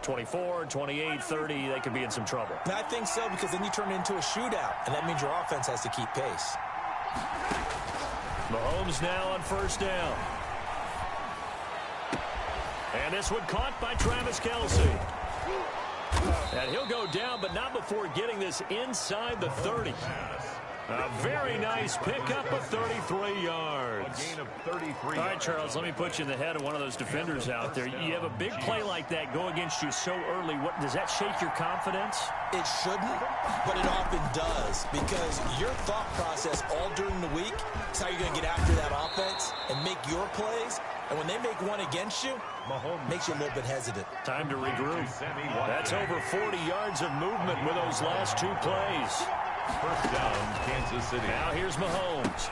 24, 28, 30, they could be in some trouble. I think so, because then you turn it into a shootout, and that means your offense has to keep pace. Mahomes now on first down. And this one caught by Travis Kelce. And he'll go down, but not before getting this inside the 30. A very nice pickup of 33 yards. A gain of 33. All right, Charles, let me put you in the head of one of those defenders out there. You have a big play like that go against you so early. What does that shake your confidence? It shouldn't, but it often does, because your thought process all during the week is how you're going to get after that offense and make your plays. And when they make one against you, Mahomes makes you a little bit hesitant. Time to regroup. That's over 40 yards of movement with those last two plays. First down, Kansas City. Now here's Mahomes.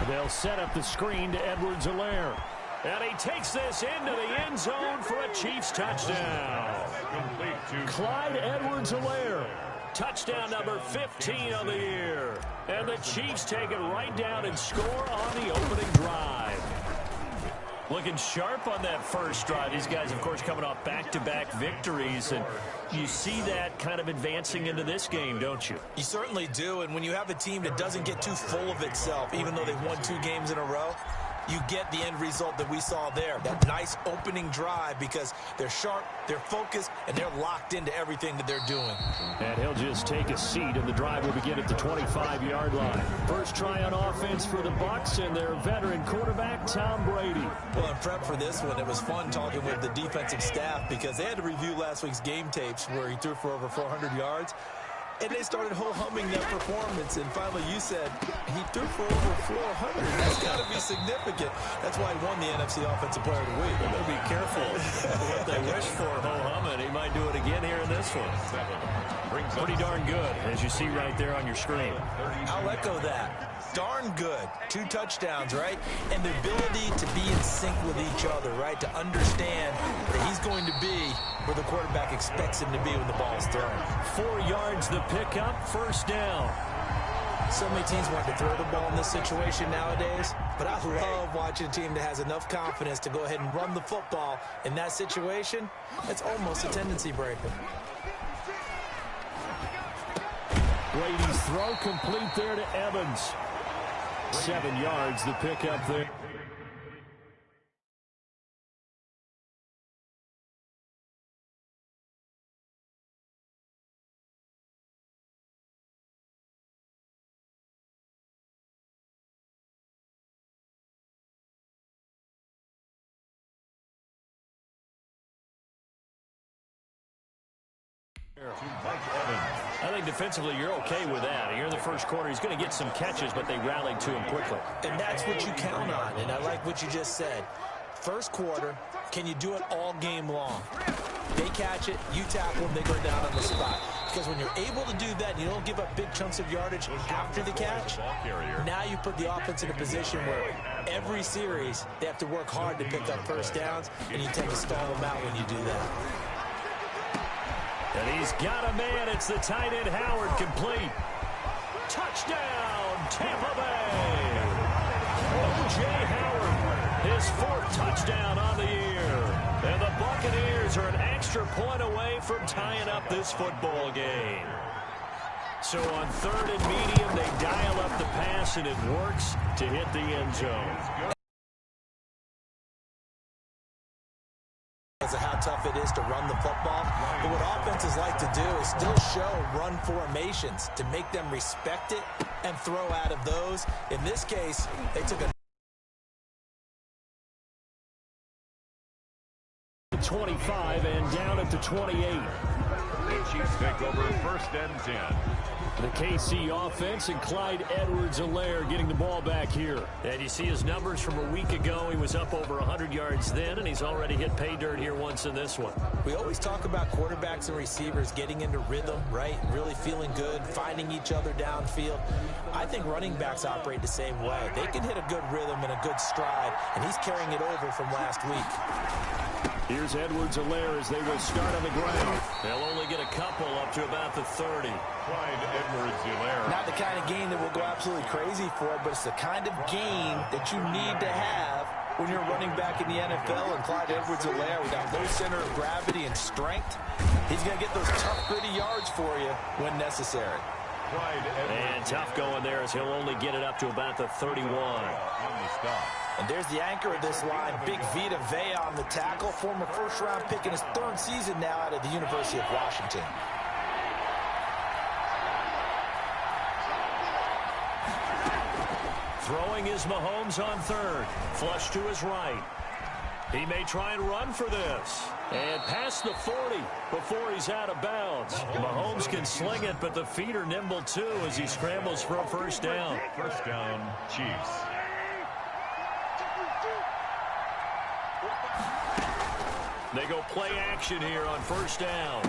They'll set up the screen to Edwards-Helaire. And he takes this into the end zone for a Chiefs touchdown. Complete to Clyde Edwards-Helaire. Touchdown number 15 of the year. And the Chiefs take it right down and score on the opening drive. Looking sharp on that first drive. These guys, of course, coming off back-to-back victories. And you see that kind of advancing into this game, don't you? You certainly do. And when you have a team that doesn't get too full of itself, even though they've won 2 games in a row, you get the end result that we saw there. That nice opening drive, because they're sharp, they're focused, and they're locked into everything that they're doing. And he'll just take a seat, and the drive will begin at the 25-yard line. First try on offense for the Bucs and their veteran quarterback, Tom Brady. Well, in prep for this one, it was fun talking with the defensive staff, because they had to review last week's game tapes where he threw for over 400 yards. And they started ho-humming that performance. And finally, you said he threw for over 400. That's got to be significant. That's why he won the NFC Offensive Player of the Week. They're going to be careful what they wish for ho-humming. He might do it again here in this one. Pretty darn good, as you see right there on your screen. I'll echo that. Darn good. 2 touchdowns, right? And the ability to be in sync with each other, right? To understand that he's going to be where the quarterback expects him to be when the ball's thrown. 4 yards the pickup, first down. So many teams want to throw the ball in this situation nowadays, but I love watching a team that has enough confidence to go ahead and run the football in that situation. That's almost a tendency breaker. Brady's throw complete there to Evans. 7 yards the pickup there. I think defensively you're okay with that. Here in the first quarter, he's going to get some catches, but they rallied to him quickly. And that's what you count on, and I like what you just said. First quarter, can you do it all game long? They catch it, you tackle them, they go down on the spot. Because when you're able to do that, and you don't give up big chunks of yardage after the catch, now you put the offense in a position where every series they have to work hard to pick up first downs, and you tend to stall them out when you do that. And he's got a man. It's the tight end Howard, complete. Touchdown, Tampa Bay. O.J. Howard, his 4th touchdown on the year. And the Buccaneers are an extra point away from tying up this football game. So on 3rd and medium, they dial up the pass, and it works to hit the end zone. Of how tough it is to run the football. But what offenses like to do is still show run formations to make them respect it and throw out of those. In this case, they took a 25 and down at the 28. The Chiefs take over 1st and 10. The KC offense and Clyde Edwards-Helaire getting the ball back here. And you see his numbers from a week ago. He was up over 100 yards then, and he's already hit pay dirt here once in this one. We always talk about quarterbacks and receivers getting into rhythm, right? Really feeling good, finding each other downfield. I think running backs operate the same way. They can hit a good rhythm and a good stride, and he's carrying it over from last week. Here's Edwards-Helaire as they will start on the ground. They'll only get a couple up to about the 30. Clyde Edwards-Helaire. Not the kind of game that we'll go absolutely crazy for, but it's the kind of game that you need to have when you're running back in the NFL, and Clyde Edwards-Helaire with that low center of gravity and strength, he's going to get those tough, gritty yards for you when necessary. And tough going there as he'll only get it up to about the 31. And there's the anchor of this line, Big Vita Vea on the tackle, former first-round pick in his third season now out of the University of Washington. Throwing is Mahomes on third. Flush to his right. He may try and run for this. And past the 40 before he's out of bounds. Mahomes can sling it, but the feet are nimble too as he scrambles for a first down. First down, Chiefs. They go play action here on first down.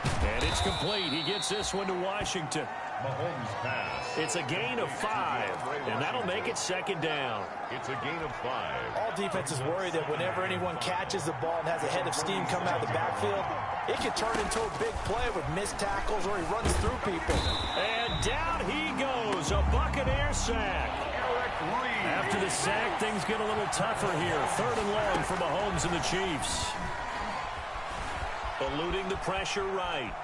And it's complete. He gets this one to Washington. Mahomes pass. It's a gain of 5, and that'll make it second down. It's a gain of 5. All defenses worry that whenever anyone catches the ball and has a head of steam coming out of the backfield, it can turn into a big play with missed tackles or he runs through people. And down he goes, a Buccaneer sack. After the sack, things get a little tougher here. Third and long for Mahomes and the Chiefs. Eluding the pressure right.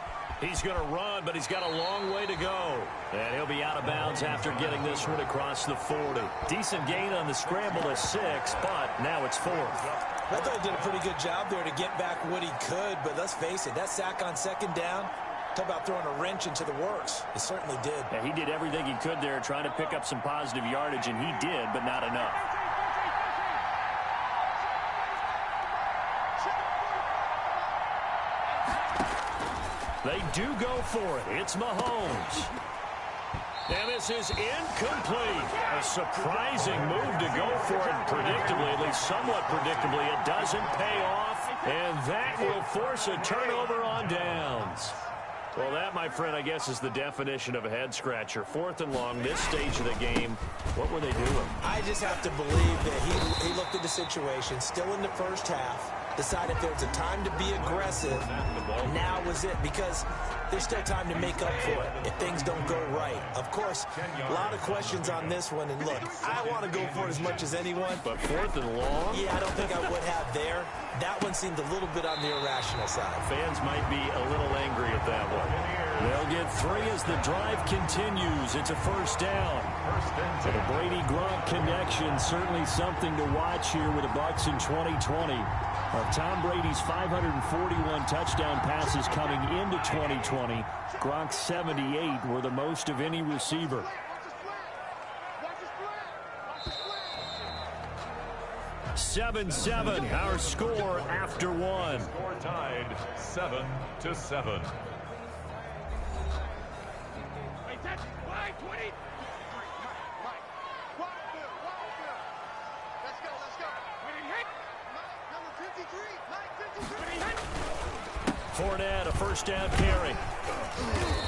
He's going to run, but he's got a long way to go. And he'll be out of bounds after getting this one across the 40. Decent gain on the scramble at 6, but now it's 4th. I thought he did a pretty good job there to get back what he could, but let's face it, that sack on second down, talk about throwing a wrench into the works. It certainly did. Yeah, he did everything he could there trying to pick up some positive yardage, and he did, but not enough. They do go for it. It's Mahomes. And this is incomplete. A surprising move to go for it. Predictably, at least somewhat predictably, it doesn't pay off. And that will force a turnover on downs. Well, that, my friend, I guess is the definition of a head-scratcher. 4th and long, this stage of the game. What were they doing? I just have to believe that he looked at the situation, still in the first half, decided if there was a time to be aggressive, now was it, because there's still time to make up for it if things don't go right. Of course, a lot of questions on this one, and look, I want to go for it as much as anyone. But 4th and long? Yeah, I don't think I would have there. That one seemed a little bit on the irrational side. Fans might be a little angry at that one. They'll get 3 as the drive continues. It's a first down. So the Brady-Gronk connection, certainly something to watch here with the Bucs in 2020. Of Tom Brady's 541 touchdown passes coming into 2020, Gronk's 78 were the most of any receiver. (7-7) our score after 1. Score tied 7-7. Fournette, a first down carry.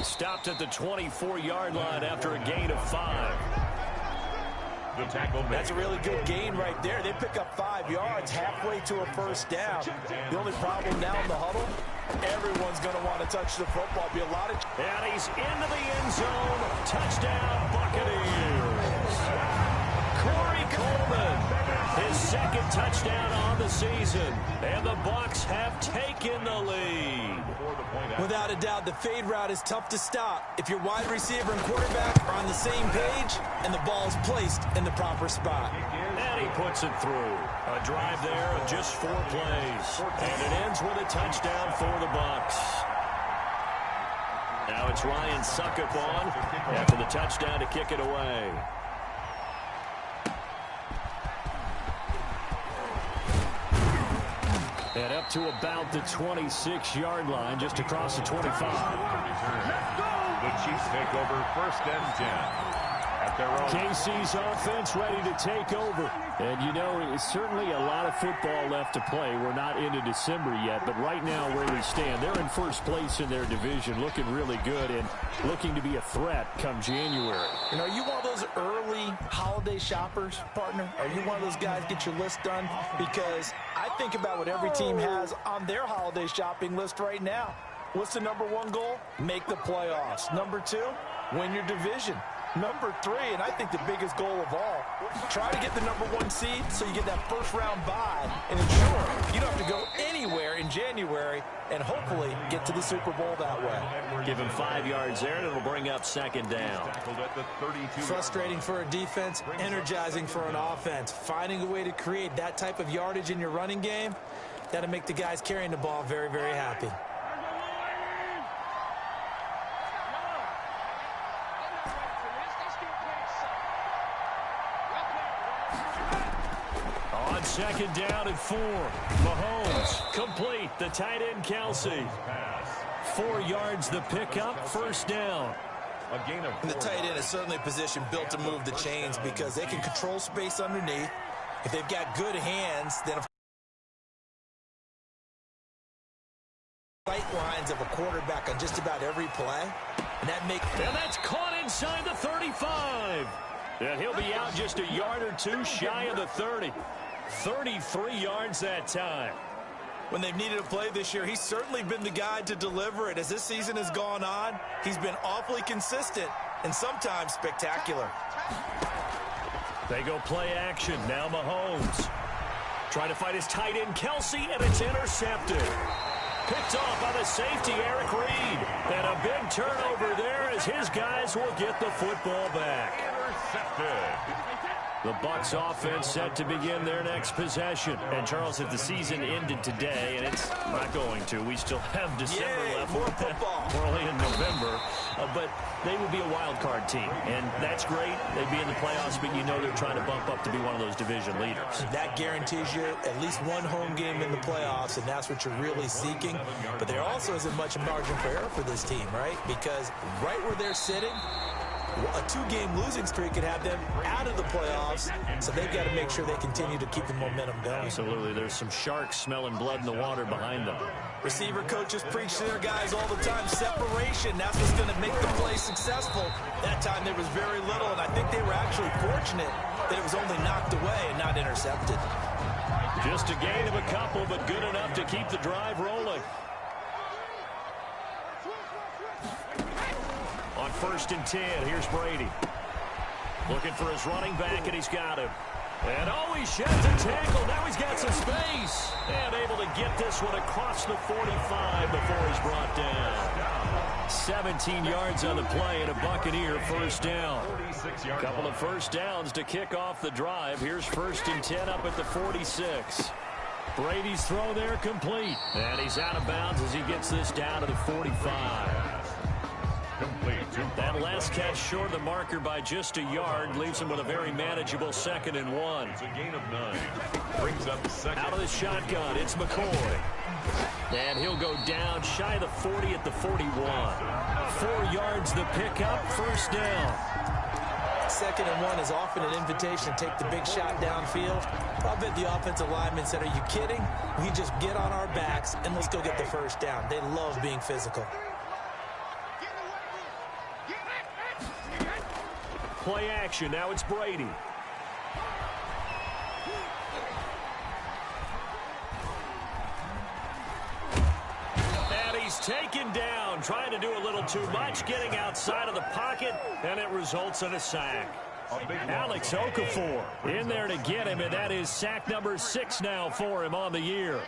Stopped at the 24-yard line after a gain of 5. The tackle made. That's a really good gain right there. They pick up 5 yards halfway to a first down. The only problem now in the huddle, everyone's going to want to touch the football. Be a lot of... And he's into the end zone. Touchdown, Buccaneers. Corey Coleman, his second touchdown on the season. And the Bucs have taken the lead. Without a doubt, the fade route is tough to stop if your wide receiver and quarterback are on the same page and the ball is placed in the proper spot. And he puts it through. A drive there of just 4 plays. And it ends with a touchdown for the Bucs. Now it's Ryan Suckup on after the touchdown to kick it away. And up to about the 26-yard line, just across the 25. The Chiefs take over first and 10. At their own. KC's offense ready to take over. And, you know, it's certainly a lot of football left to play. We're not into December yet, but right now where we stand, they're in first place in their division, looking really good and looking to be a threat come January. You know, are you one of those early holiday shoppers, partner? Are you one of those guys get your list done? Because I think about what every team has on their holiday shopping list right now. What's the number 1 goal? Make the playoffs. Number 2, win your division. Number 3, and I think the biggest goal of all, Try to get the #1 seed so you get that first-round bye and ensure you don't have to go anywhere in January and hopefully get to the Super Bowl that way. Give him 5 yards there, and it'll bring up second down. Frustrating for a defense, energizing for an offense. Finding a way to create that type of yardage in your running game, that'll make the guys carrying the ball very, very happy. On second down and 4, Mahomes complete. The tight end Kelsey. 4 yards the pickup, first down. And the tight end is certainly a position built to move the chains because they can control space underneath. If they've got good hands, then sight lines of a quarterback on just about every play. And that's caught inside the 35. And he'll be out just a yard or two shy of the 30. 33 yards that time. When they've needed a play this year, he's certainly been the guy to deliver it. As this season has gone on, he's been awfully consistent and sometimes spectacular. They go play action. Now Mahomes. Trying to fight his tight end Kelsey, and it's intercepted. Picked off by the safety, Eric Reed. And a big turnover there as his guys will get the football back. Intercepted. The Bucs offense set to begin their next possession. And, Charles, if the season ended today, and it's not going to, we still have December left. More football. We're only in November. But they would be a wild card team. And that's great. They'd be in the playoffs, but you know they're trying to bump up to be one of those division leaders. That guarantees you at least one home game in the playoffs, and that's what you're really seeking. But there also isn't much margin for error for this team, right? Because right where they're sitting, a 2-game losing streak could have them out of the playoffs, so they've got to make sure they continue to keep the momentum going. Absolutely. There's some sharks smelling blood in the water behind them. Receiver coaches preach to their guys all the time. Separation, that's what's going to make the play successful. That time there was very little, and I think they were actually fortunate that it was only knocked away and not intercepted. Just a gain of a couple, but good enough to keep the drive rolling. On 1st and 10, here's Brady. Looking for his running back, and he's got him. And he sheds a tackle. Now he's got some space. And able to get this one across the 45 before he's brought down. 17 yards on the play, and a Buccaneer first down. A couple of first downs to kick off the drive. Here's 1st and 10 up at the 46. Brady's throw there complete. And he's out of bounds as he gets this down to the 45. That last catch short of the marker by just a yard leaves him with a very manageable 2nd and 1. It's a gain of 9. Brings up second. Out of the shotgun, it's McCoy. And he'll go down shy of the 40 at the 41. 4 yards the pickup, first down. 2nd and 1 is often an invitation to take the big shot downfield. I bet the offensive lineman said, are you kidding? We just get on our backs and let's go get the first down. They love being physical. Play action. Now it's Brady. And he's taken down, trying to do a little too much, getting outside of the pocket, and it results in a sack. Alex Okafor in there to get him, and that is sack number 6 now for him on the year.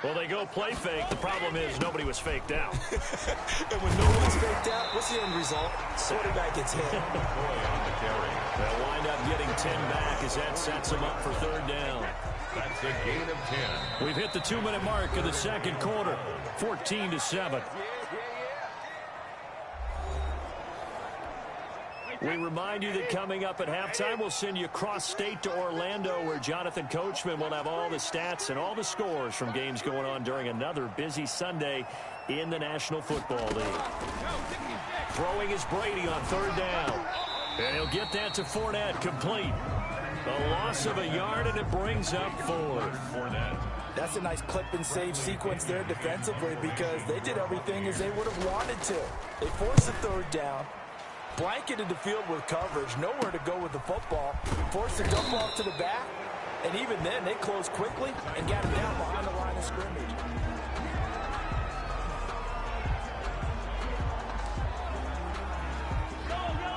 Well, they go play fake. The problem is nobody was faked out. And when no one's faked out, what's the end result? Quarterback gets hit. They'll wind up getting 10 back as that sets them up for 3rd down. That's a gain of 10. We've hit the 2-minute mark of the 2nd quarter. 14-7. We remind you that coming up at halftime, we'll send you cross-state to Orlando, where Jonathan Coachman will have all the stats and all the scores from games going on during another busy Sunday in the National Football League. Throwing is Brady on 3rd down. And he'll get that to Fournette, complete. A loss of a yard, and it brings up 4. That's a nice clip and save sequence there defensively because they did everything as they would have wanted to. They forced the 3rd down, blanketed the field with coverage, nowhere to go with the football, forced a dump off to the back, and even then they closed quickly and got him down behind the line of scrimmage.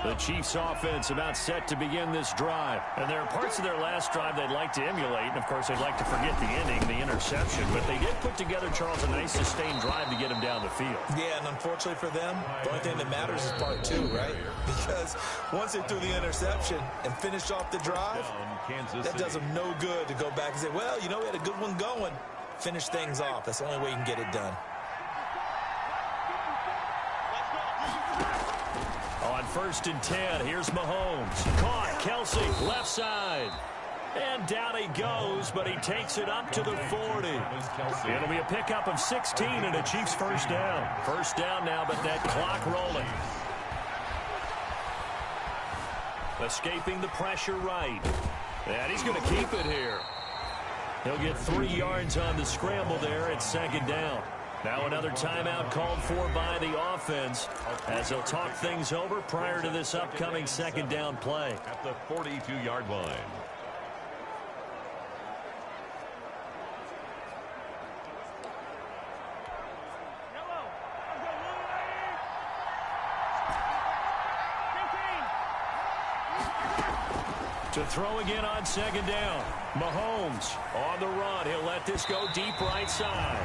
The Chiefs offense about set to begin this drive. And there are parts of their last drive they'd like to emulate. And, of course, they'd like to forget the inning, the interception. But they did put together, Charles, a nice sustained drive to get them down the field. Yeah, and unfortunately for them, the only thing that matters is part two, right? Because once they threw the interception and finished off the drive, that does them no good to go back and say, well, you know, we had a good one going. Finish things off. That's the only way you can get it done. On 1st and 10, here's Mahomes. Caught, Kelsey, left side. And down he goes, but he takes it up to the 40. It'll be a pickup of 16 and a Chiefs first down. First down now, but that clock rolling. Escaping the pressure right. And he's going to keep it here. He'll get 3 yards on the scramble there at 2nd down. Now another timeout called for by the offense as they'll talk things over prior to this upcoming 2nd down play. At the 42-yard line. To throw again on 2nd down. Mahomes on the run. He'll let this go deep right side.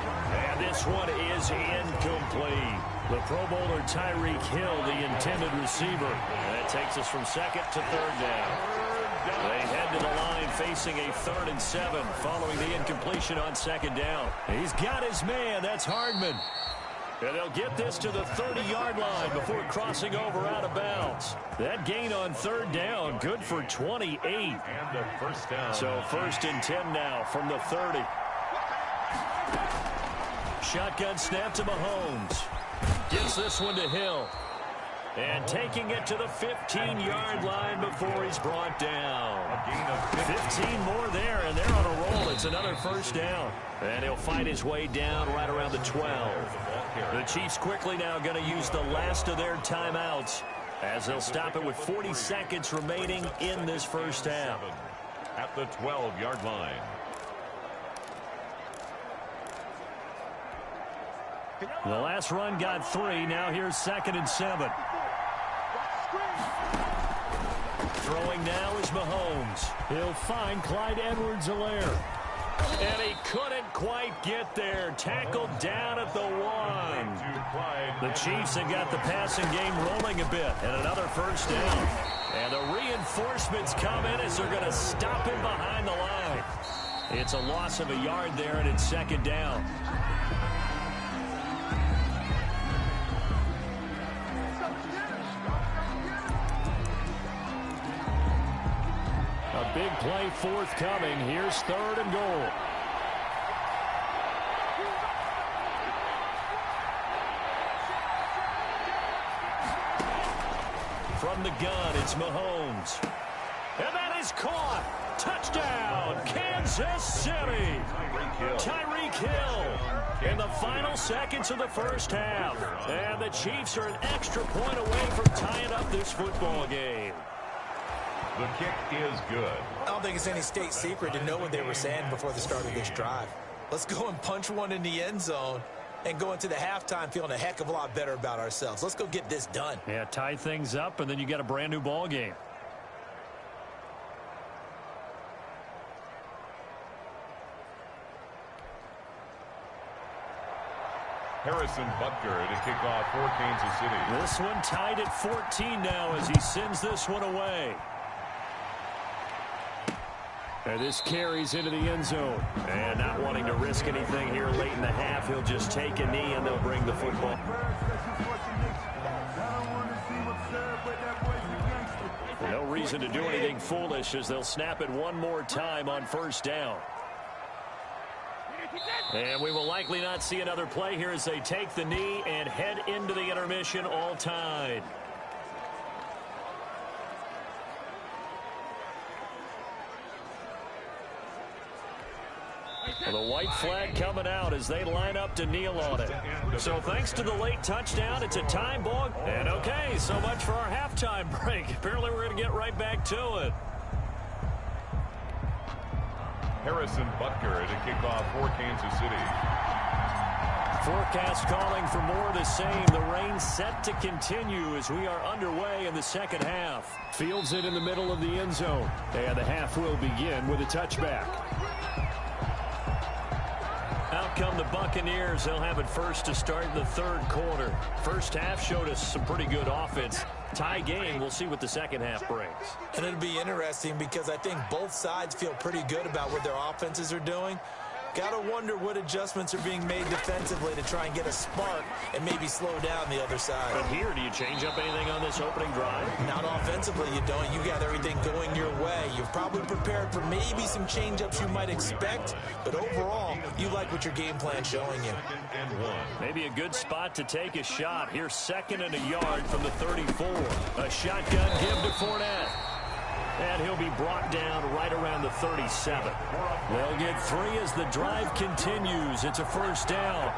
And this one is incomplete. The Pro Bowler Tyreek Hill, the intended receiver. And that takes us from 2nd to 3rd down. They head to the line facing a 3rd and 7 following the incompletion on 2nd down. He's got his man. That's Hardman. And they'll get this to the 30-yard line before crossing over out of bounds. That gain on 3rd down, good for 28. And the first down. So 1st and 10 now from the 30. Shotgun snap to Mahomes. Gives this one to Hill. And taking it to the 15-yard line before he's brought down. A gain of 15 more there, and they're on a roll. It's another first down. And he'll fight his way down right around the 12. The Chiefs quickly now going to use the last of their timeouts as they'll stop it with 40 seconds remaining in this first half. At the 12-yard line. The last run got 3. Now here's 2nd and 7. Throwing now is Mahomes. He'll find Clyde Edwards-Helaire. And he couldn't quite get there. Tackled down at the 1. The Chiefs have got the passing game rolling a bit. And another first down. And the reinforcements come in as they're going to stop him behind the line. It's a loss of a yard there, and it's 2nd down. A big play forthcoming. Here's 3rd and goal. From the gun, it's Mahomes. And that is caught. Touchdown, Kansas City. Tyreek Hill in the final seconds of the first half. And the Chiefs are an extra point away from tying up this football game. The kick is good. I don't think it's any state secret to know what they were saying before the start of this drive. Let's go and punch one in the end zone and go into the halftime feeling a heck of a lot better about ourselves. Let's go get this done. Yeah, tie things up, and then you get a brand new ball game. Harrison Butker to kick off for Kansas City. This one tied at 14 now as he sends this one away. And this carries into the end zone. And not wanting to risk anything here late in the half, he'll just take a knee and they'll bring the football. No reason to do anything foolish as they'll snap it one more time on first down. And we will likely not see another play here as they take the knee and head into the intermission all tied. The white flag coming out as they line up to kneel on it. So thanks to the late touchdown, it's a time ball. And okay, so much for our halftime break. Apparently we're going to get right back to it. Harrison Butker to kick off for Kansas City. Forecast calling for more of the same. The rain set to continue as we are underway in the second half. Fields it in the middle of the end zone. And the half will begin with a touchback. Out come the Buccaneers. They'll have it first to start in the third quarter. First half showed us some pretty good offense. Tie game. We'll see what the second half brings. And it'll be interesting because I think both sides feel pretty good about what their offenses are doing. Got to wonder what adjustments are being made defensively to try and get a spark and maybe slow down the other side. But here, do you change up anything on this opening drive? Not offensively, you don't. You got everything going your way. You've probably prepared for maybe some change-ups you might expect, but overall, you like what your game plan's showing you. Maybe a good spot to take a shot. Here's 2nd and a yard from the 34. A shotgun give to Fournette. And he'll be brought down right around the 37. They'll get 3 as the drive continues. It's a first down.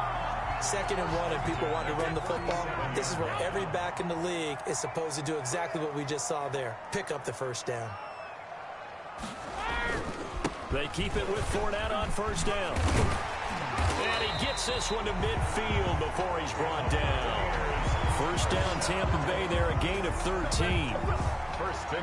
2nd and 1 and people want to run the football. This is where every back in the league is supposed to do exactly what we just saw there. Pick up the first down. They keep it with Fournette on first down. And he gets this one to midfield before he's brought down. First down Tampa Bay there, a gain of 13.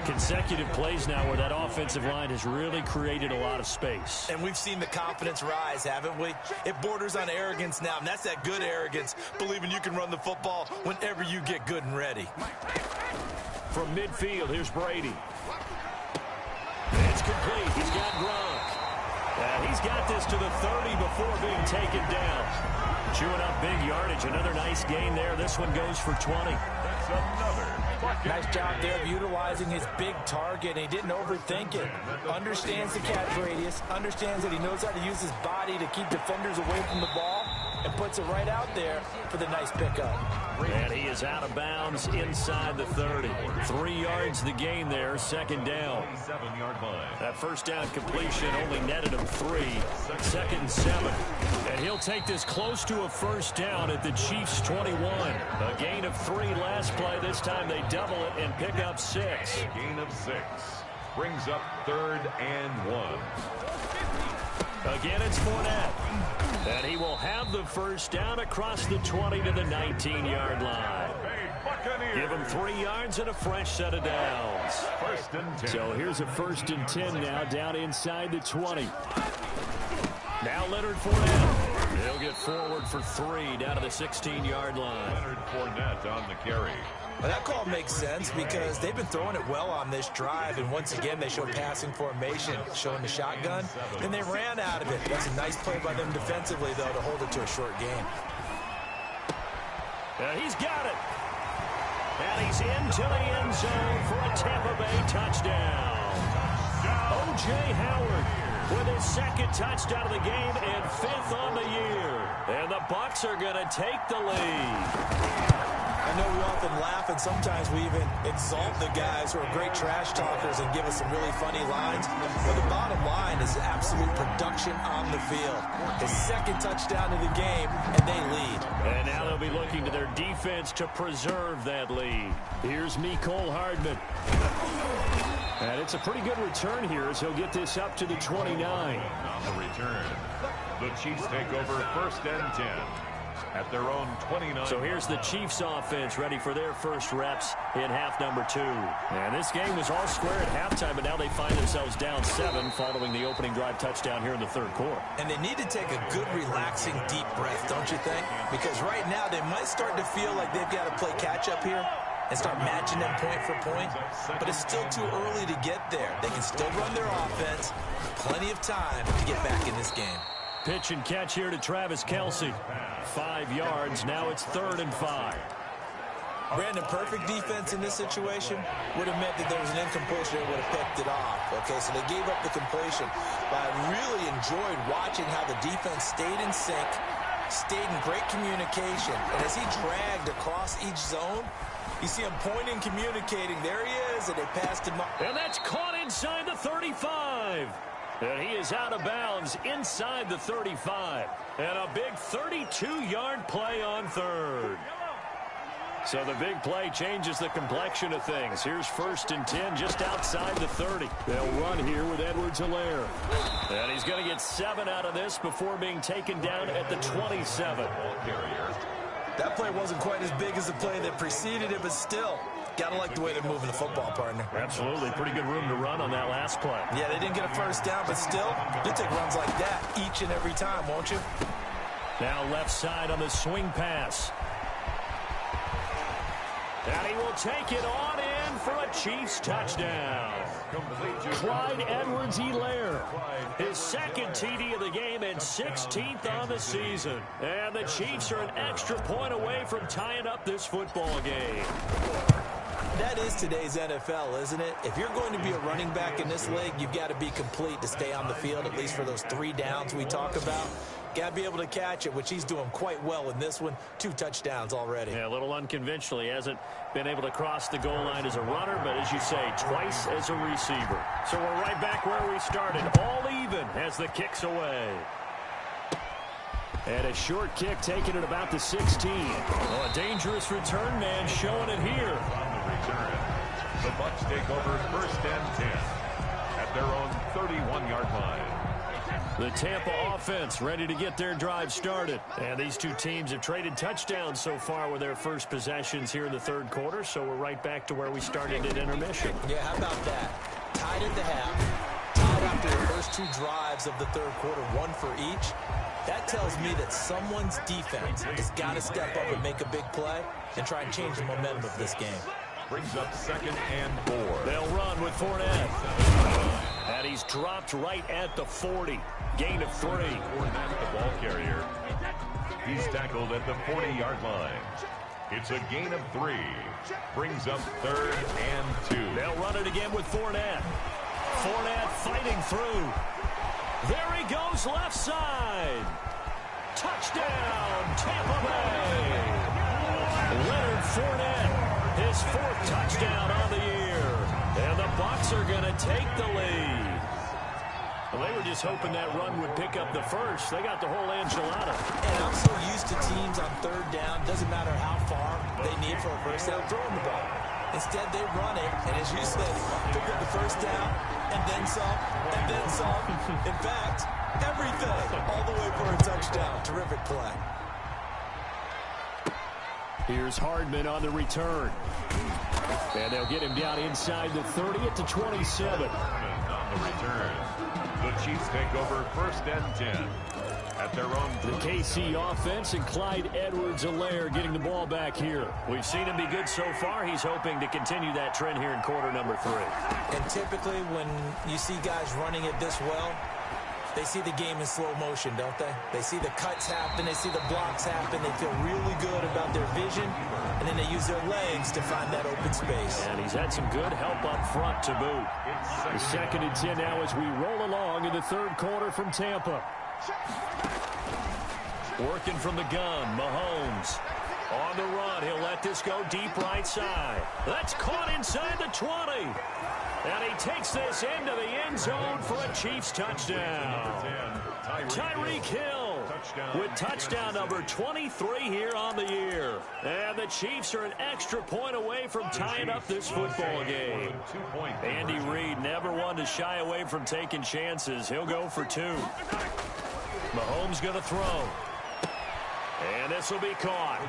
Consecutive plays now where that offensive line has really created a lot of space. And we've seen the confidence rise, haven't we? It borders on arrogance now, and that's that good arrogance, believing you can run the football whenever you get good and ready. From midfield, here's Brady. It's complete. He's got Gronk. And he's got this to the 30 before being taken down. Chewing up big yardage. Another nice gain there. This one goes for 20. That's another. Nice job there of utilizing his big target. He didn't overthink it. Understands the catch radius. Understands that he knows how to use his body to keep defenders away from the ball. And puts it right out there for the nice pickup. And he is out of bounds inside the 30. 3 yards the gain there, 2nd down. 7-yard line. That first down completion only netted him 3. 2nd and 7. And he'll take this close to a first down at the Chiefs' 21. A gain of 3 last play. This time they double it and pick up 6. Gain of 6. Brings up 3rd and 1. Again, it's Fournette. And he will have the first down across the 20 to the 19-yard line. Give him 3 yards and a fresh set of downs. 1st and 10. So here's a 1st and 10 now down inside the 20. Now Leonard Fournette. He'll get forward for 3 down to the 16-yard line. Leonard Fournette on the carry. Well, that call makes sense because they've been throwing it well on this drive, and once again they show passing formation, showing the shotgun, and they ran out of it. That's a nice play by them defensively, though, to hold it to a short game. He's got it. And he's into the end zone for a Tampa Bay touchdown. O.J. Howard with his 2nd touchdown of the game and 5th on the year. And the Bucs are going to take the lead. I know we often laugh, and sometimes we even exalt the guys who are great trash talkers and give us some really funny lines. But the bottom line is absolute production on the field. His 2nd touchdown of the game, and they lead. And now they'll be looking to their defense to preserve that lead. Here's Mecole Hardman. And it's a pretty good return here as he'll get this up to the 29. On the return, the Chiefs take over 1st and 10. At their own 29. So here's the Chiefs offense ready for their first reps in half number 2. And this game was all square at halftime, but now they find themselves down 7 following the opening drive touchdown here in the 3rd quarter. And they need to take a good, relaxing, deep breath, don't you think? Because right now they might start to feel like they've got to play catch-up here and start matching them point for point. But it's still too early to get there. They can still run their offense. Plenty of time to get back in this game. Pitch and catch here to Travis Kelce. 5 yards. Now it's 3rd and 5. Brandon, perfect defense in this situation would have meant that there was an incompletion and would have picked it off. Okay, so they gave up the completion. But I really enjoyed watching how the defense stayed in sync, stayed in great communication. And as he dragged across each zone, you see him pointing, communicating. There he is, and they passed him up. And that's caught inside the 35. And he is out of bounds inside the 35. And a big 32-yard play on 3rd. So the big play changes the complexion of things. Here's 1st and 10 just outside the 30. They'll run here with Edwards-Helaire. And he's going to get 7 out of this before being taken down at the 27. That play wasn't quite as big as the play that preceded it, but still, gotta like the way they're moving the football, partner. Absolutely. Pretty good room to run on that last play. Yeah, they didn't get a first down, but still, you'll take runs like that each and every time, won't you? Now left side on the swing pass. And he will take it on in for a Chiefs touchdown. Clyde Edwards-Helaire, his 2nd TD of the game and 16th on the season. And the Chiefs are an extra point away from tying up this football game. That is today's NFL, isn't it? If you're going to be a running back in this league, you've got to be complete to stay on the field, at least for those 3 downs we talk about. Got to be able to catch it, which he's doing quite well in this one. 2 touchdowns already. Yeah, a little unconventional. He hasn't been able to cross the goal line as a runner, but as you say, twice as a receiver. So we're right back where we started, all even as the kick's away. And a short kick taken at about the 16. Oh, a dangerous return man showing it here. On the return, the Bucs take over 1st and 10 at their own 31-yard line. The Tampa offense ready to get their drive started. And these two teams have traded touchdowns so far with their first possessions here in the 3rd quarter. So we're right back to where we started at intermission. Yeah, how about that? Tied at the half. Tied after the first 2 drives of the 3rd quarter, 1 for each. That tells me that someone's defense has got to step up and make a big play and try and change the momentum of this game. Brings up 2nd and 4. They'll run with Fournette. And he's dropped right at the 40. Gain of 3. Fournette, the ball carrier. He's tackled at the 40-yard line. It's a gain of 3. Brings up 3rd and 2. They'll run it again with Fournette. Fournette fighting through. There he goes left side. Touchdown, Tampa Bay. Leonard Fournette, his 4th touchdown on the year. And the Bucs are going to take the lead. Well, they were just hoping that run would pick up the first. They got the whole enchilada. And I'm so used to teams on 3rd down, doesn't matter how far they need for a first down, throwing the ball. Instead, they run it, and as you said, pick up the first down, and then some, and then some. In fact, everything, all the way for a touchdown. Terrific play. Here's Hardman on the return. And they'll get him down inside the 30 at the 27. On the return, the Chiefs take over 1st and 10 at their own. The KC offense and Clyde Edwards-Helaire getting the ball back here. We've seen him be good so far. He's hoping to continue that trend here in quarter number 3. And typically when you see guys running it this well, they see the game in slow motion, don't they? They see the cuts happen, they see the blocks happen, they feel really good about their vision, and then they use their legs to find that open space. And he's had some good help up front to boot. The 2nd and 10 now as we roll along in the 3rd quarter from Tampa. Working from the gun, Mahomes. On the run, he'll let this go deep right side. That's caught inside the 20. And he takes this into the end zone for a Chiefs touchdown. Tyreek Hill with touchdown number 23 here on the year. And the Chiefs are an extra point away from tying up this football game. Andy Reid never one to shy away from taking chances. He'll go for 2. Mahomes going to throw. And this will be caught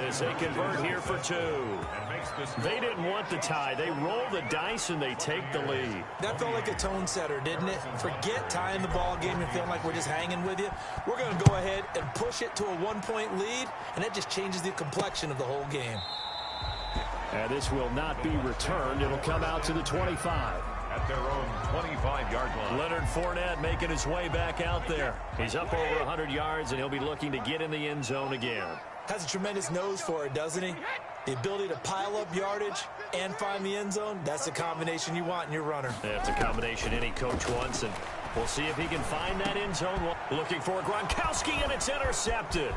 as they convert here for 2. They didn't want the tie. They roll the dice and they take the lead. That felt like a tone setter, didn't it? Forget tying the ball game and feeling like we're just hanging with you. We're going to go ahead and push it to a 1-point lead, and that just changes the complexion of the whole game. And this will not be returned. It'll come out to the 25. At their own 25-yard line. Leonard Fournette making his way back out there. He's up over 100 yards, and he'll be looking to get in the end zone again. Has a tremendous nose for it, doesn't he? The ability to pile up yardage and find the end zone, that's the combination you want in your runner. That's a combination any coach wants, and we'll see if he can find that end zone. Looking for Gronkowski, and it's intercepted.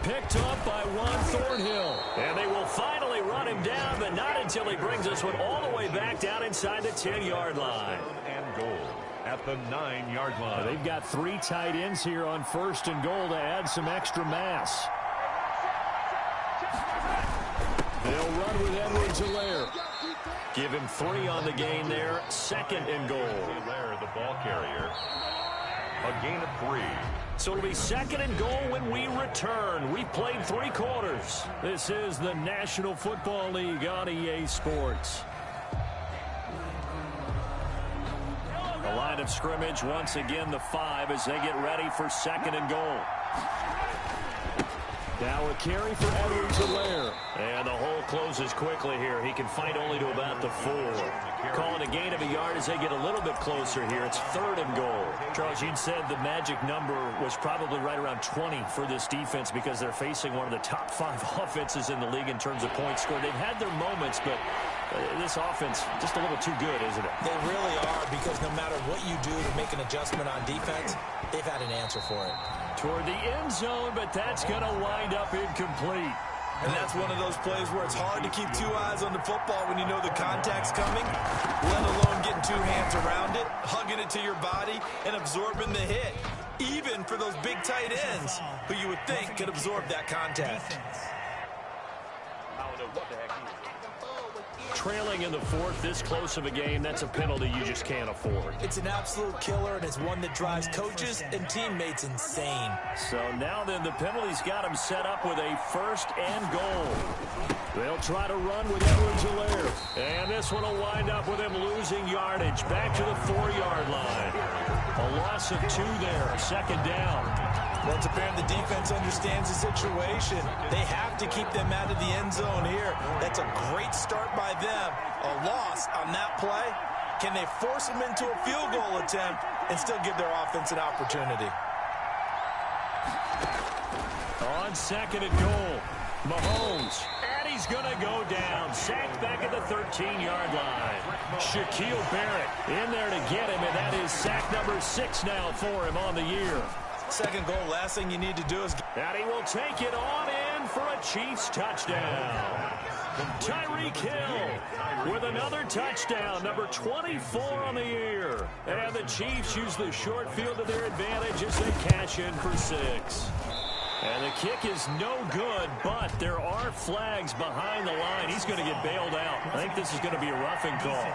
Picked up by Juan Thornhill. And they will finally run him down, but not until he brings this one all the way back down inside the 10-yard line. And goal at the 9-yard line. They've got 3 tight ends here on 1st and goal to add some extra mass. They'll run with Edwards-Helaire. Give him 3 on the gain there. 2nd and goal. Helaire, the ball carrier. A gain of 3. So it'll be 2nd and goal when we return. We've played 3 quarters. This is the National Football League on EA Sports. The line of scrimmage, once again, the 5 as they get ready for 2nd and goal. Now a carry for Edwards-Helaire. And the hole closes quickly here. He can fight only to about the 4. Calling a gain of a yard as they get a little bit closer here. It's 3rd and goal. Charles, you'd said the magic number was probably right around 20 for this defense because they're facing one of the top 5 offenses in the league in terms of points scored. They've had their moments, but this offense just a little too good, isn't it? They really are, because no matter what you do to make an adjustment on defense, they've had an answer for it. Toward the end zone, but that's going to wind up incomplete. And that's one of those plays where it's hard to keep 2 eyes on the football when you know the contact's coming, let alone getting 2 hands around it, hugging it to your body, and absorbing the hit, even for those big tight ends who you would think could absorb that contact. I don't know what the heck he is. Trailing in the 4th, this close of a game, that's a penalty you just can't afford. It's an absolute killer, and it's one that drives coaches and teammates insane. So now then, the penalty's got him set up with a 1st and goal. They'll try to run with Edwards-Helaire. And this one will wind up with him losing yardage. Back to the 4-yard line. A loss of 2 there, 2nd down. Well, it's apparent the defense understands the situation. They have to keep them out of the end zone here. That's a great start by them. A loss on that play. Can they force them into a field goal attempt and still give their offense an opportunity? On 2nd and goal, Mahomes. And he's going to go down. Sacked back at the 13-yard line. Shaquille Barrett in there to get him, and that is sack number 6 now for him on the year. 2nd goal, last thing you need to do is... And he will take it on in for a Chiefs touchdown. Tyreek Hill with another touchdown, number 24 on the year. And the Chiefs use the short field to their advantage as they cash in for 6. And the kick is no good, but there are flags behind the line. He's going to get bailed out. I think this is going to be a roughing call.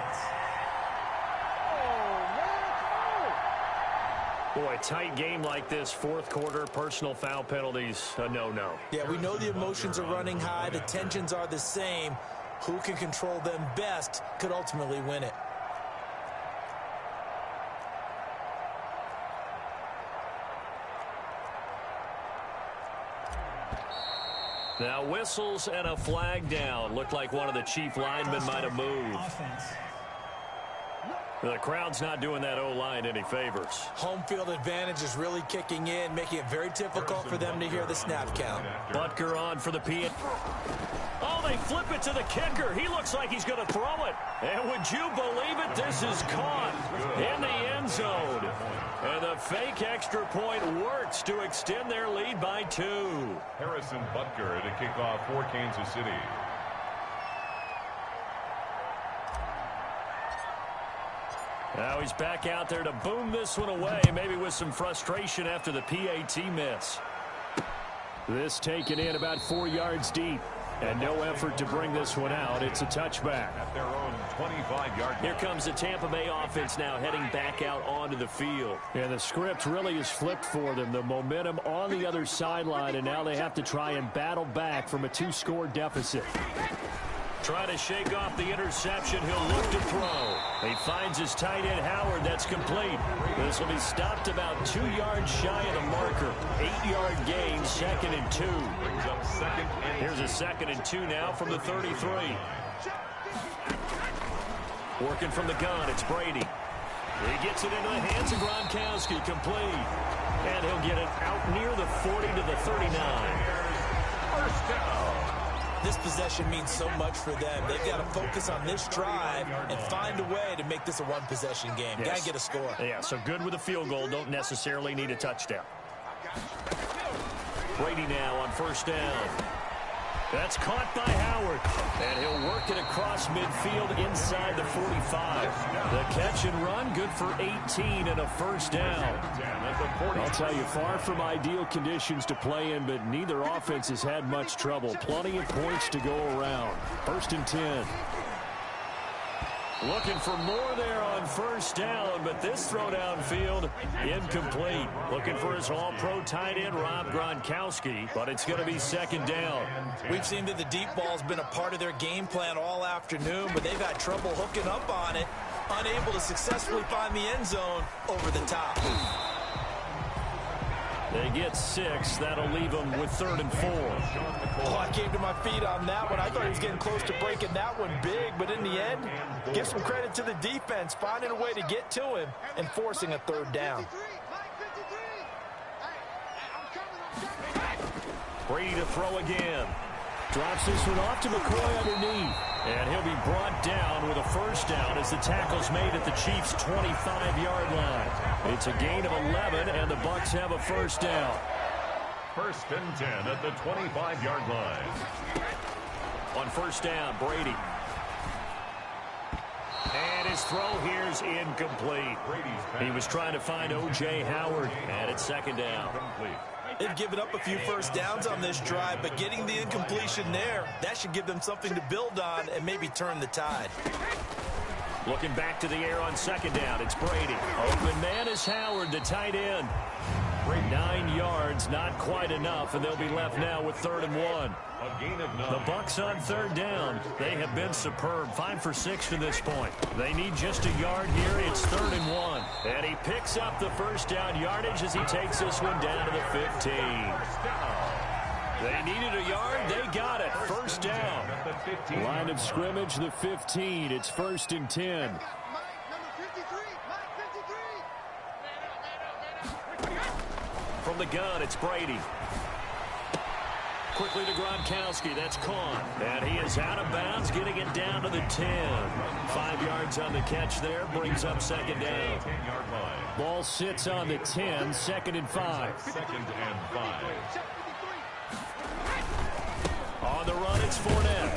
Boy, tight game like this, 4th quarter, personal foul penalties, a no-no. Yeah, we know the emotions are running high. The tensions are the same. Who can control them best could ultimately win it. Now whistles and a flag down. Looked like one of the Chief linemen might have moved. The crowd's not doing that O-line any favors. Home field advantage is really kicking in, making it very difficult for them to hear the snap count. Butker on for the PN. Oh, they flip it to the kicker. He looks like he's going to throw it. And would you believe it? This is caught in the end zone. And the fake extra point works to extend their lead by 2. Harrison Butker to kick off for Kansas City. Now he's back out there to boom this one away, maybe with some frustration after the PAT miss. This taken in about 4 yards deep, and no effort to bring this one out. It's a touchback. At their own 25-yard line. Here comes the Tampa Bay offense now heading back out onto the field. And the script really is flipped for them. The momentum on the other sideline, and now they have to try and battle back from a 2-score deficit. Trying to shake off the interception. He'll look to throw. He finds his tight end, Howard. That's complete. This will be stopped about 2 yards shy of the marker. 8-yard gain, 2nd and 2. Brings up 2nd and 2. Here's a 2nd and 2 now from the 33. Working from the gun, it's Brady. He gets it into the hands of Gronkowski, complete. And he'll get it out near the 40 to the 39. First down. This possession means so much for them. They've got to focus on this drive and find a way to make this a one-possession game. Yes. Got to get a score. Yeah, so good with a field goal. Don't necessarily need a touchdown. Brady now on 1st down. That's caught by Howard. And he'll work it across midfield inside the 45. The catch and run, good for 18 and a first down. I'll tell you, far from ideal conditions to play in, but neither offense has had much trouble. Plenty of points to go around. 1st and 10. Looking for more there on first down, but this throw downfield, incomplete. Looking for his all-pro tight end, Rob Gronkowski, but it's going to be 2nd down. We've seen that the deep ball's been a part of their game plan all afternoon, but they've had trouble hooking up on it, unable to successfully find the end zone over the top. They get 6. That'll leave them with 3rd and 4. Oh, I came to my feet on that one. I thought he was getting close to breaking that one big, but in the end, give some credit to the defense, finding a way to get to him and forcing a 3rd down. Brady to throw again. Drops this one off to McCoy underneath. And he'll be brought down with a first down as the tackle's made at the Chiefs' 25-yard line. It's a gain of 11, and the Bucs have a first down. 1st and 10 at the 25-yard line. On first down, Brady. And his throw here's incomplete. He was trying to find O.J. Howard, and it's 2nd down. They've given up a few first downs on this drive, but getting the incompletion there, that should give them something to build on and maybe turn the tide. Looking back to the air on 2nd down, it's Brady. Open man is Howard, the tight end. 9 yards, not quite enough, and they'll be left now with 3rd and 1. A gain of 9. The Bucs on 3rd down. They have been superb, 5 for 6 to this point. They need just a yard here. It's 3rd and 1. And he picks up the first down yardage as he takes this one down to the 15. They needed a yard. They got it. First down. Line of scrimmage, the 15. It's 1st and 10. From the gun, it's Brady. Quickly to Gronkowski. That's caught. And he is out of bounds, getting it down to the 10. 5 yards on the catch there. Brings up 2nd down. Ball sits on the 10. 2nd and 5. 2nd and 5. On the run, it's Fournette.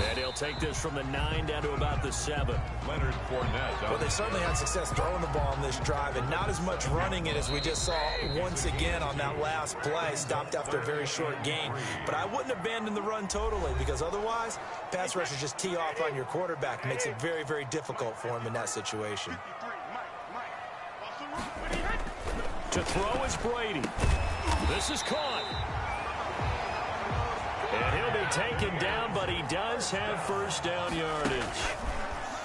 And he'll take this from the 9 down to about the 7. Leonard Fournette. Well, they certainly had success throwing the ball on this drive, and not as much running it as we just saw once again on that last play. Stopped after a very short gain. But I wouldn't abandon the run totally, because otherwise, pass rushers just tee off on your quarterback. Makes it very, very difficult for him in that situation. To throw is Brady. This is caught. And he'll be taken down, but he does have first down yardage.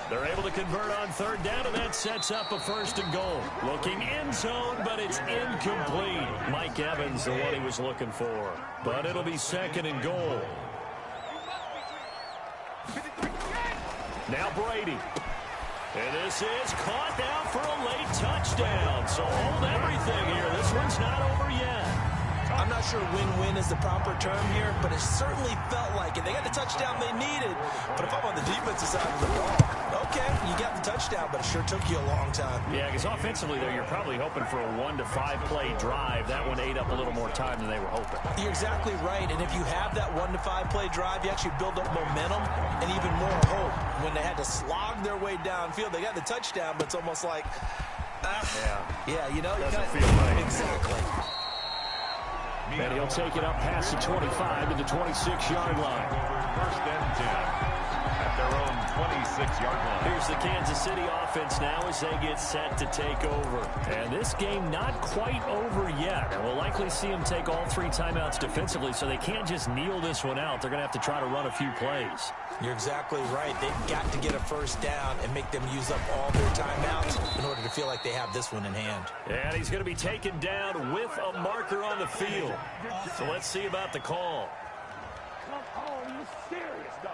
They're able to convert on 3rd down, and that sets up a 1st and goal. Looking end zone, but it's incomplete. Mike Evans, the one he was looking for. But it'll be 2nd and goal. Now Brady. And this is caught now for a late touchdown. So hold everything here. This one's not over yet. I'm not sure win-win is the proper term here, but it certainly felt like it. They got the touchdown they needed, but if I'm on the defensive side of the ball, okay, you got the touchdown, but it sure took you a long time. Yeah, because offensively, though, you're probably hoping for a 1 to 5 play drive. That one ate up a little more time than they were hoping. You're exactly right, and if you have that 1 to 5 play drive, you actually build up momentum and even more hope. When they had to slog their way downfield, they got the touchdown, but it's almost like, yeah, you know, doesn't feel right. Exactly. And he'll take it up past the 25 to the 26-yard line. 1st and 10 at their own 26-yard line. Here's the Kansas City offense now as they get set to take over. And this game not quite over yet. And we'll likely see them take all 3 timeouts defensively, so they can't just kneel this one out. They're going to have to try to run a few plays. You're exactly right. They've got to get a first down and make them use up all their timeouts in order to feel like they have this one in hand. And he's going to be taken down with a marker on the field. So let's see about the call. Come on, you serious, dog?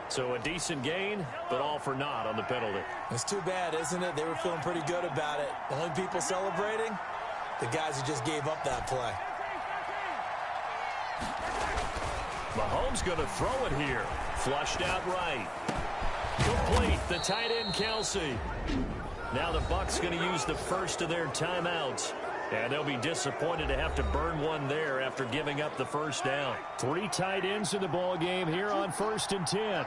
So a decent gain, but all for naught on the penalty. It's too bad, isn't it? They were feeling pretty good about it. The only people celebrating, the guys who just gave up that play. Mahomes going to throw it here. Flushed out right. Complete. The tight end, Kelsey. Now the Bucs going to use the first of their timeouts. And they'll be disappointed to have to burn one there after giving up the first down. 3 tight ends in the ball game here on 1st and 10.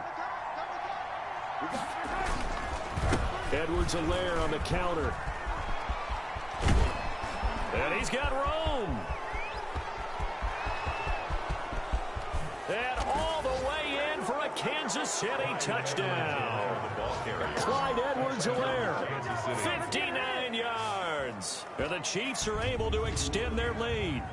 Edwards-Helaire on the counter. And he's got Rome. And all the way in for a Kansas City touchdown. Clyde Edwards-Helaire, 59 yards. And the Chiefs are able to extend their lead.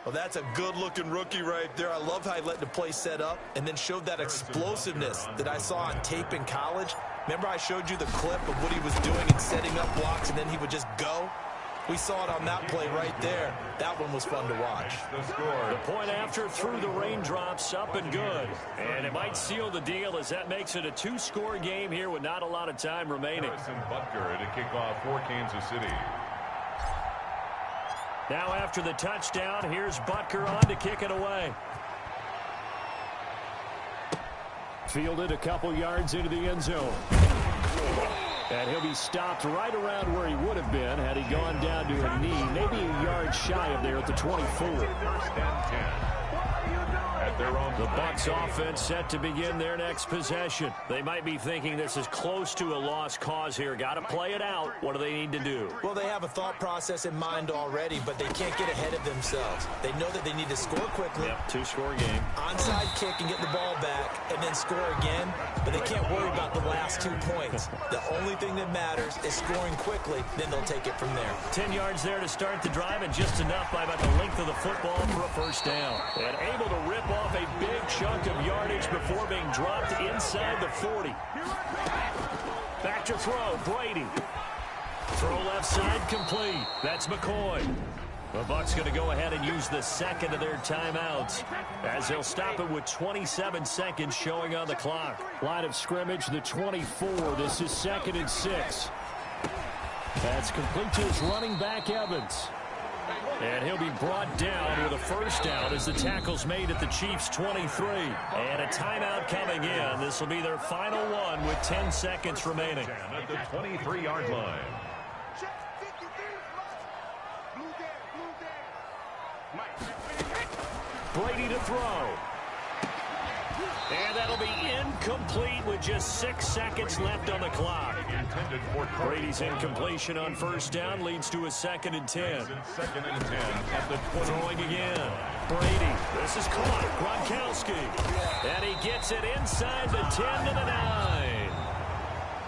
Well, that's a good-looking rookie right there. I love how he let the play set up and then showed that explosiveness that I saw on tape in college. Remember I showed you the clip of what he was doing and setting up blocks, and then he would just go? We saw it on that play right there. That one was fun to watch. The point after through the raindrops, up and good. And it might seal the deal as that makes it a 2-score game here with not a lot of time remaining. Butker to kick off for Kansas City. Now after the touchdown, here's Butker on to kick it away. Fielded a couple yards into the end zone. And he'll be stopped right around where he would have been had he gone down to a knee, maybe a yard shy of there at the 24. The Bucs offense set to begin their next possession. They might be thinking this is close to a lost cause here. Got to play it out. What do they need to do? Well, they have a thought process in mind already, but they can't get ahead of themselves. They know that they need to score quickly. Yep, 2-score game. Onside kick and get the ball back and then score again, but they can't worry about the last 2 points. The only thing that matters is scoring quickly, then they'll take it from there. 10 yards there to start the drive, and just enough by about the length of the football for a first down. And able to rip off a big chunk of yardage before being dropped inside the 40. Back to throw, Brady. Throw left side, complete. That's McCoy. The Bucs going to go ahead and use the second of their timeouts as they'll stop it with 27 seconds showing on the clock. Line of scrimmage, the 24. This is 2nd and 6. That's complete to his running back, Evans. And he'll be brought down with a first down as the tackle's made at the Chiefs' 23. And a timeout coming in. This will be their final one with 10 seconds remaining. At the 23-yard line. Brady to throw. And that'll be incomplete with just 6 seconds left on the clock. Brady's incompletion on first down leads to a 2nd and 10. 2nd and 10 at the 20. Throwing again. Brady. This is caught. Gronkowski. And he gets it inside the 10 to the 9.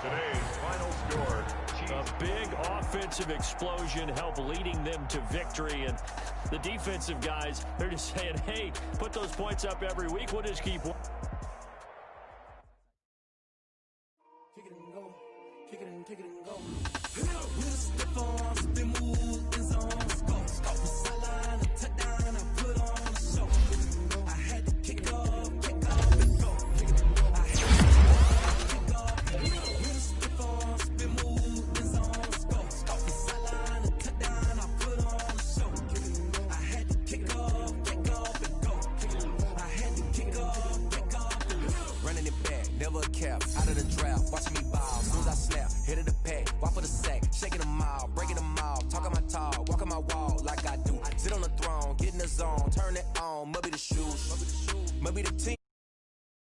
Today's final score. A big offensive explosion helped leading them to victory. And the defensive guys, they're just saying, hey, put those points up every week. We'll just keep... Kick it and go. With a stiff arm, spin move, in zone, go. Scout the sideline, a touchdown, I put on a show. I had to kick off and go. I had to kick off and go. With a stiff arm, spin move, in zone, go. Scout the sideline, a touchdown, I put on a show. I had to kick off and go. I had to kick off and go. Running it back, never a cap, out of the draft, watching me ball. Soon as I snap, hit of the pack, walk for the sack, shaking them all, breaking them all, talking my talk, walking my wall like I do. Sit on the throne, get in the zone, turn it on, maybe the shoes, maybe the team.